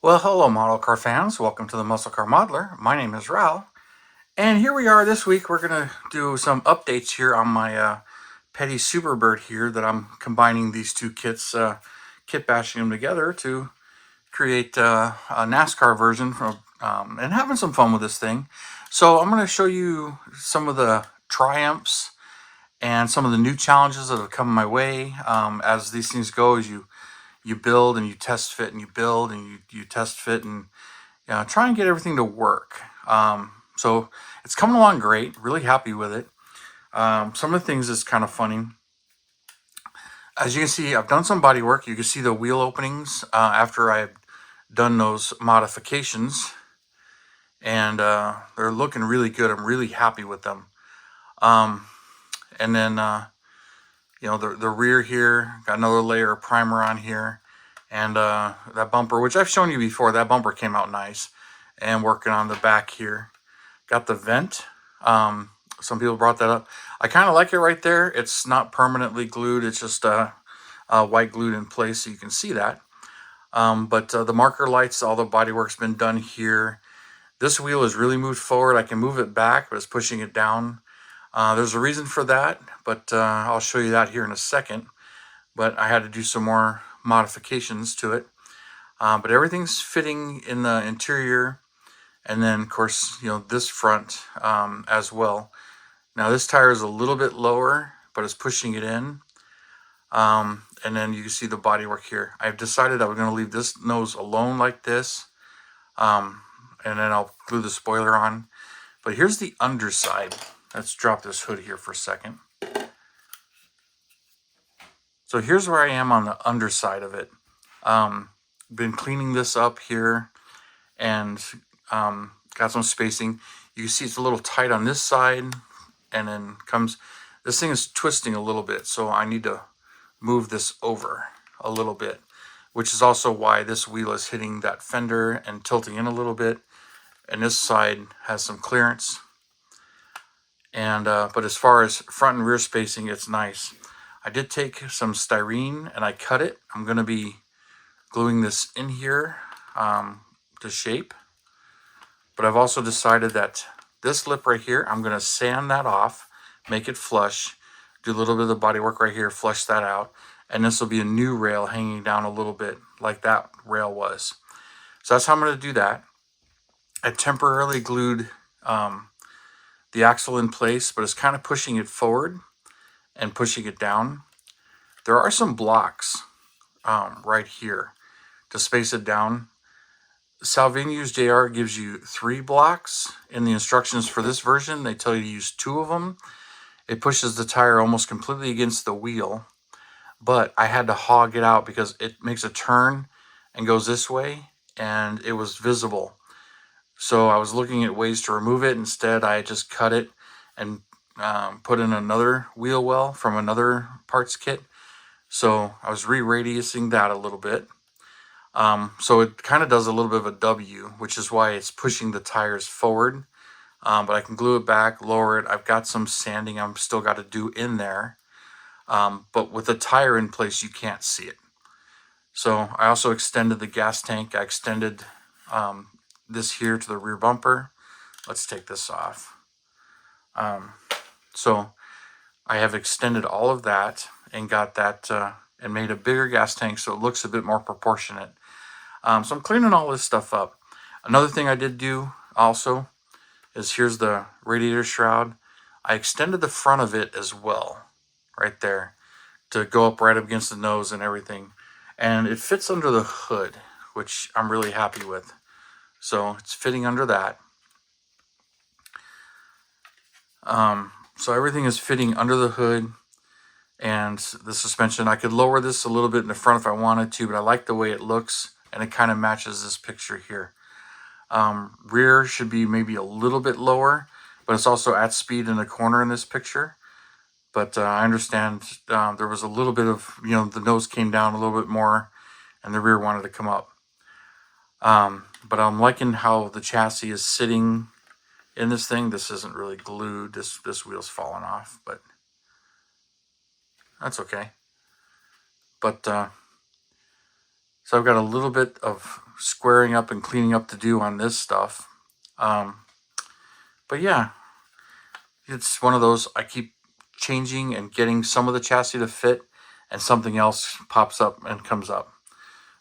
Well, hello, model car fans. Welcome to the Muscle Car Modeler. My name is Raul, and here we are this week. We're going to do some updates here on my Petty Superbird here that I'm combining these two kits, kit bashing them together to create a NASCAR version and having some fun with this thing. So I'm going to show you some of the triumphs and some of the new challenges that have come my way. As these things go, as you build and you test fit and you build and you test fit and try and get everything to work. So it's coming along great. Really happy with it. Some of the things is kind of funny. As you can see, I've done some body work. You can see the wheel openings after I've done those modifications, and they're looking really good. I'm really happy with them. And then the rear here, got another layer of primer on here, and that bumper, which I've shown you before, that bumper came out nice. And working on the back here, got the vent. Some people brought that up. I kind of like it right there. It's not permanently glued. It's just white glued in place, so you can see that. But the marker lights, all the body work's been done here. This wheel is really moved forward. I can move it back, but it's pushing it down. There's a reason for that, but I'll show you that here in a second. But I had to do some more modifications to it. But everything's fitting in the interior. And then, of course, this front as well. Now, this tire is a little bit lower, but it's pushing it in. And then you can see the bodywork here. I've decided that we're going to leave this nose alone like this. And then I'll glue the spoiler on. But here's the underside. Let's drop this hood here for a second. So here's where I am on the underside of it. Been cleaning this up here and got some spacing. You can see it's a little tight on this side, and then this thing is twisting a little bit, so I need to move this over a little bit, which is also why this wheel is hitting that fender and tilting in a little bit, and this side has some clearance. And but as far as front and rear spacing, it's nice. I did take some styrene and I cut it. I'm going to be gluing this in here to shape. But I've also decided that this lip right here, I'm going to sand that off, make it flush, do a little bit of the body work right here, flush that out, and this will be a new rail hanging down a little bit like that rail was. So that's how I'm going to do that. I temporarily glued the axle in place, but it's kind of pushing it forward and pushing it down. There are some blocks right here to space it down. Salvinos JR gives you 3 blocks in the instructions for this version. They tell you to use 2 of them. It pushes the tire almost completely against the wheel, but I had to hog it out because it makes a turn and goes this way, and it was visible. So I was looking at ways to remove it. Instead, I just cut it and put in another wheel well from another parts kit. So I was re-radiusing that a little bit. So it kind of does a little bit of a W, which is why it's pushing the tires forward. But I can glue it back, lower it. I've got some sanding I've still got to do in there. But with the tire in place, you can't see it. So I also extended the gas tank. I extended this here to the rear bumper. Let's take this off. So I have extended all of that and got that and made a bigger gas tank so it looks a bit more proportionate. So I'm cleaning all this stuff up. Another thing I did do also is here's the radiator shroud. I extended the front of it as well, right there, to go up right up against the nose and everything. And it fits under the hood, which I'm really happy with. So it's fitting under that. So everything is fitting under the hood and the suspension. I could lower this a little bit in the front if I wanted to, but I like the way it looks and it kind of matches this picture here. Rear should be maybe a little bit lower, but it's also at speed in the corner in this picture. But I understand there was a little bit of, the nose came down a little bit more and the rear wanted to come up. But I'm liking how the chassis is sitting in this thing. This isn't really glued. This wheel's falling off, but that's okay. But so I've got a little bit of squaring up and cleaning up to do on this stuff. But yeah, it's one of those, I keep changing and getting some of the chassis to fit, and something else pops up and comes up.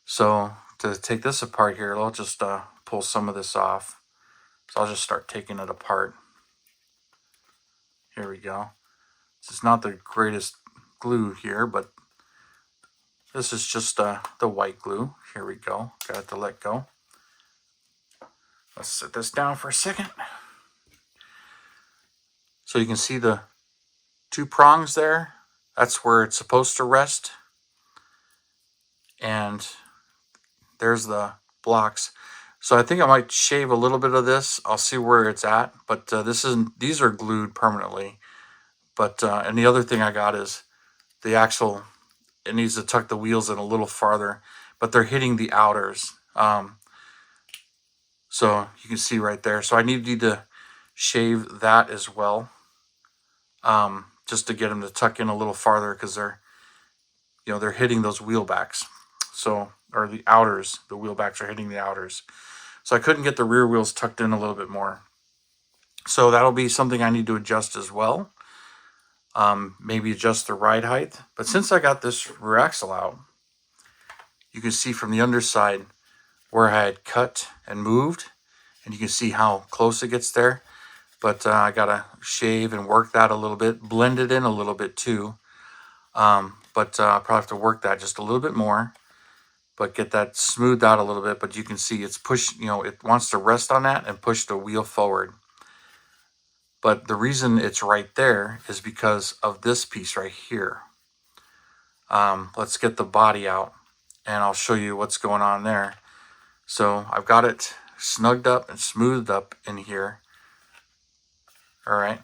So to take this apart here, I'll just pull some of this off. So I'll just start taking it apart. Here we go. This is not the greatest glue here, but this is just the white glue. Here we go. Got it to let go. Let's set this down for a second. So you can see the 2 prongs there. That's where it's supposed to rest. And there's the blocks. So I think I might shave a little bit of this. I'll see where it's at. But these are glued permanently. But and the other thing I got is the axle. It needs to tuck the wheels in a little farther, but they're hitting the outers. So you can see right there. So I need to shave that as well, just to get them to tuck in a little farther, because they're hitting those wheel backs. So, or the outers, the wheel backs are hitting the outers. So I couldn't get the rear wheels tucked in a little bit more. So that'll be something I need to adjust as well. Maybe adjust the ride height. But since I got this rear axle out, you can see from the underside where I had cut and moved, and you can see how close it gets there. But I gotta shave and work that a little bit, blend it in a little bit too. But I'll probably have to work that just a little bit more, but get that smoothed out a little bit. But you can see it's pushed, it wants to rest on that and push the wheel forward. But the reason it's right there is because of this piece right here. Let's get the body out and I'll show you what's going on there. So I've got it snugged up and smoothed up in here. All right.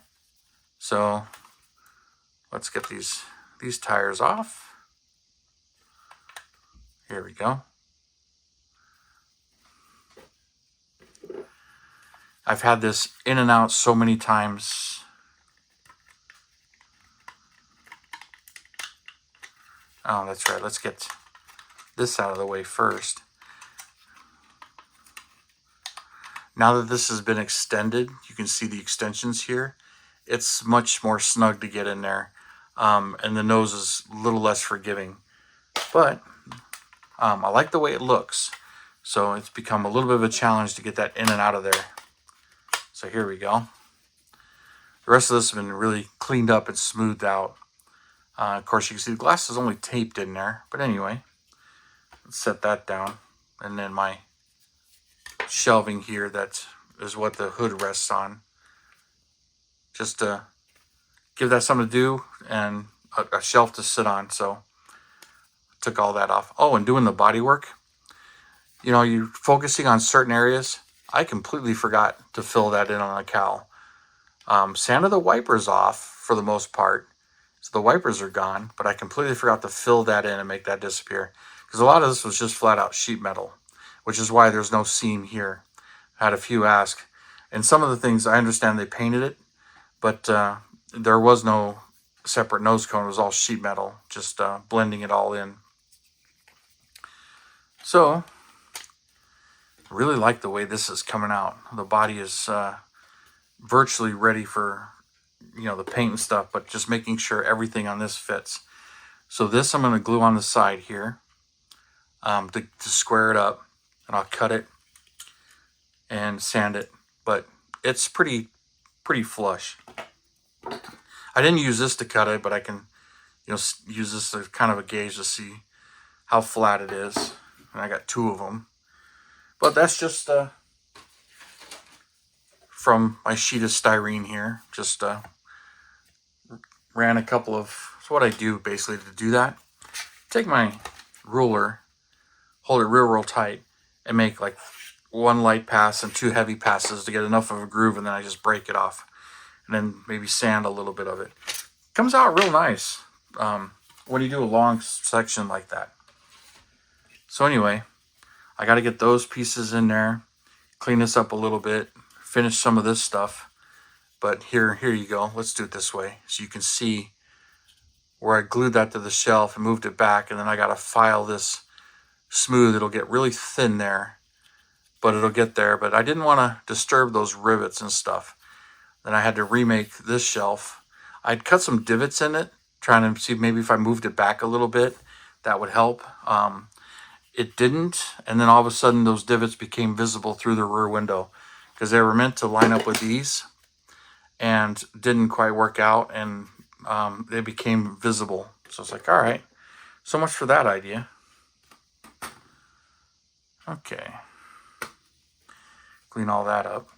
So let's get these tires off. Here we go. I've had this in and out so many times. Oh, that's right. Let's get this out of the way first. Now that this has been extended, you can see the extensions here. It's much more snug to get in there. And the nose is a little less forgiving. But I like the way it looks. So it's become a little bit of a challenge to get that in and out of there. So here we go. The rest of this has been really cleaned up and smoothed out. Of course, you can see the glass is only taped in there. But anyway, let's set that down. And then my shelving here, that is what the hood rests on. Just to give that something to do and a shelf to sit on. So took all that off. Oh, and doing the body work. You're focusing on certain areas. I completely forgot to fill that in on a cowl. Sanded the wipers off for the most part. So the wipers are gone, but I completely forgot to fill that in and make that disappear. Because a lot of this was just flat out sheet metal, which is why there's no seam here. I had a few ask. And some of the things, I understand they painted it, but there was no separate nose cone. It was all sheet metal, just blending it all in. So, really like the way this is coming out. The body is virtually ready for the paint and stuff, but just making sure everything on this fits. So this I'm going to glue on the side here to square it up, and I'll cut it and sand it, but it's pretty flush. I didn't use this to cut it, but I can use this as kind of a gauge to see how flat it is. And I got 2 of them. But that's just from my sheet of styrene here. Just ran a couple of, that's what I do basically to do that. Take my ruler, hold it real tight, and make like 1 light pass and 2 heavy passes to get enough of a groove, and then I just break it off. And then maybe sand a little bit of it. Comes out real nice when you do a long section like that. So anyway, I got to get those pieces in there, clean this up a little bit, finish some of this stuff. But here you go. Let's do it this way. So you can see where I glued that to the shelf and moved it back. And then I got to file this smooth. It'll get really thin there. but it'll get there. But I didn't want to disturb those rivets and stuff. Then I had to remake this shelf. I'd cut some divots in it, trying to see maybe if I moved it back a little bit, that would help. It didn't, and then all of a sudden those divots became visible through the rear window because they were meant to line up with these and didn't quite work out, and they became visible. So it's like, all right, so much for that idea. Okay, clean all that up.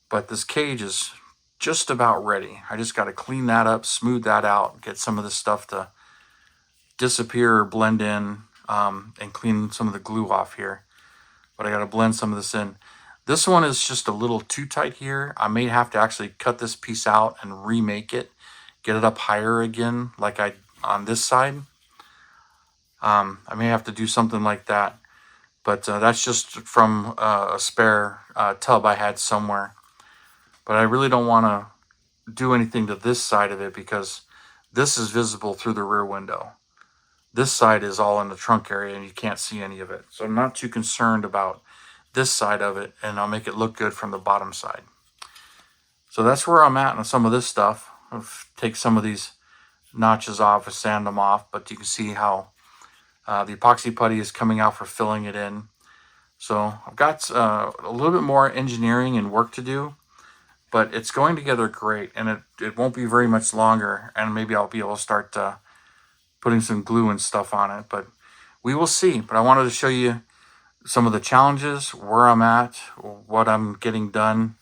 But this cage is just about ready. I just got to clean that up, smooth that out, get some of this stuff to disappear or blend in, and clean some of the glue off here. But I got to blend some of this in. This one is just a little too tight here. I may have to actually cut this piece out and remake it, get it up higher again, like I on this side. I may have to do something like that. But that's just from a spare tub I had somewhere. But I really don't want to do anything to this side of it because this is visible through the rear window. This side is all in the trunk area and you can't see any of it. So I'm not too concerned about this side of it, and I'll make it look good from the bottom side. So that's where I'm at on some of this stuff. I'll take some of these notches off and sand them off, but you can see how the epoxy putty is coming out for filling it in. So I've got a little bit more engineering and work to do, but it's going together great, and it won't be very much longer, and maybe I'll be able to start putting some glue and stuff on it, but we will see. But I wanted to show you some of the challenges, where I'm at, what I'm getting done,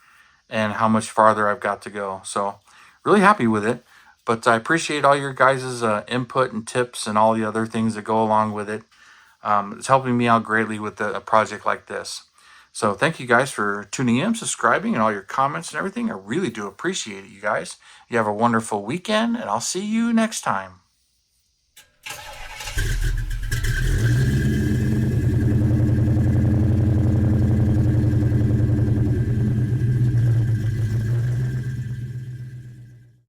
and how much farther I've got to go. So really happy with it, but I appreciate all your guys' input and tips and all the other things that go along with it. It's helping me out greatly with a project like this. So thank you guys for tuning in, subscribing, and all your comments and everything. I really do appreciate it, you guys. You have a wonderful weekend, and I'll see you next time.